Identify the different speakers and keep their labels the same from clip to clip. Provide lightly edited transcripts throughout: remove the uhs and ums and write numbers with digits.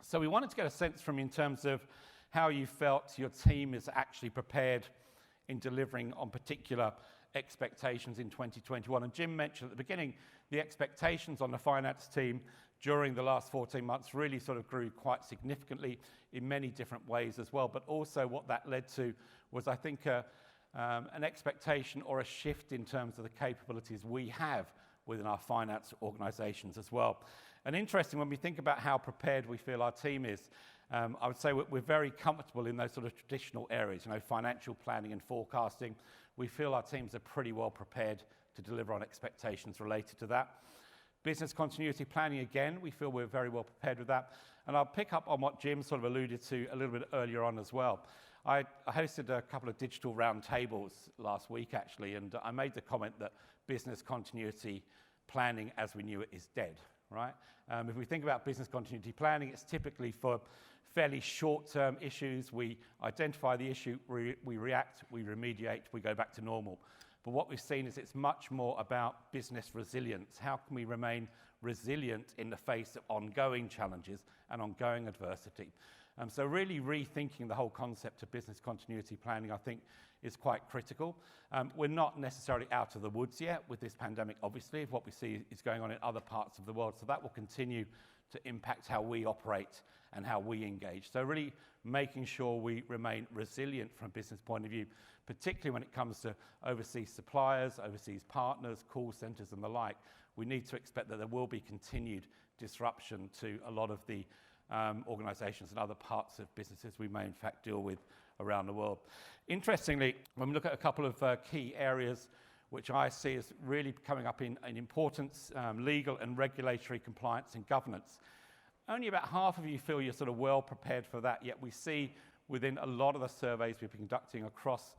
Speaker 1: So we wanted to get a sense from you in terms of how you felt your team is actually prepared in delivering on particular expectations in 2021. And Jim mentioned at the beginning, the expectations on the finance team during the last 14 months really sort of grew quite significantly in many different ways as well. But also what that led to was, I think, an expectation or a shift in terms of the capabilities we have within our finance organisations as well. And interesting, when we think about how prepared we feel our team is, I would say we're very comfortable in those sort of traditional areas, financial planning and forecasting. We feel our teams are pretty well prepared to deliver on expectations related to that. Business continuity planning, again, we feel we're very well prepared with that. And I'll pick up on what Jim sort of alluded to a little bit earlier on as well. I hosted a couple of digital roundtables last week, actually, and I made the comment that business continuity planning as we knew it is dead, right? If we think about business continuity planning, it's typically for fairly short-term issues. We identify the issue, we react, we remediate, we go back to normal. But what we've seen is it's much more about business resilience. How can we remain resilient in the face of ongoing challenges and ongoing adversity? So really rethinking the whole concept of business continuity planning, I think, is quite critical. We're not necessarily out of the woods yet with this pandemic, obviously, of what we see is going on in other parts of the world. So that will continue to impact how we operate and how we engage. So really making sure we remain resilient from a business point of view, particularly when it comes to overseas suppliers, overseas partners, call centres and the like. We need to expect that there will be continued disruption to a lot of the organisations and other parts of businesses we may in fact deal with around the world. Interestingly, when we look at a couple of key areas which I see as really coming up in importance, legal and regulatory compliance and governance, only about half of you feel you're sort of well prepared for that, yet we see within a lot of the surveys we've been conducting across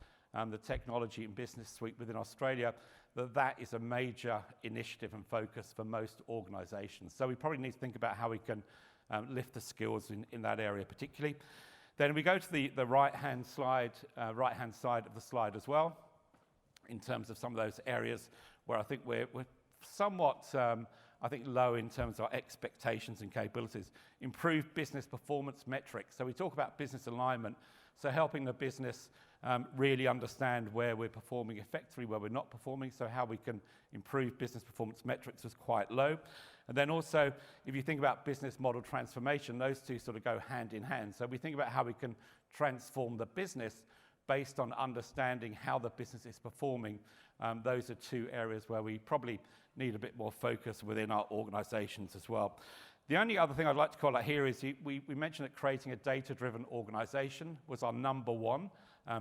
Speaker 1: the technology and business suite within Australia, that is a major initiative and focus for most organisations. So we probably need to think about how we can lift the skills in that area particularly. Then we go to the right-hand side of the slide as well, in terms of some of those areas where I think we're somewhat, low in terms of our expectations and capabilities. Improved business performance metrics. So we talk about business alignment, so helping the business really understand where we're performing effectively, where we're not performing, so how we can improve business performance metrics was quite low. And then also, if you think about business model transformation, those two sort of go hand in hand. So we think about how we can transform the business based on understanding how the business is performing. Those are two areas where we probably need a bit more focus within our organisations as well. The only other thing I'd like to call out here is we mentioned that creating a data-driven organisation was our number one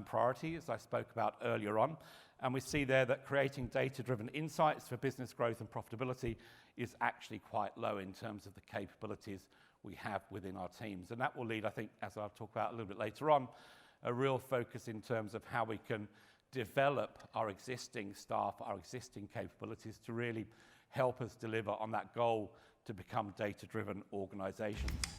Speaker 1: priority, as I spoke about earlier on. And we see there that creating data-driven insights for business growth and profitability is actually quite low in terms of the capabilities we have within our teams. And that will lead, I think, as I'll talk about a little bit later on, a real focus in terms of how we can develop our existing staff, our existing capabilities to really help us deliver on that goal to become data-driven organisations.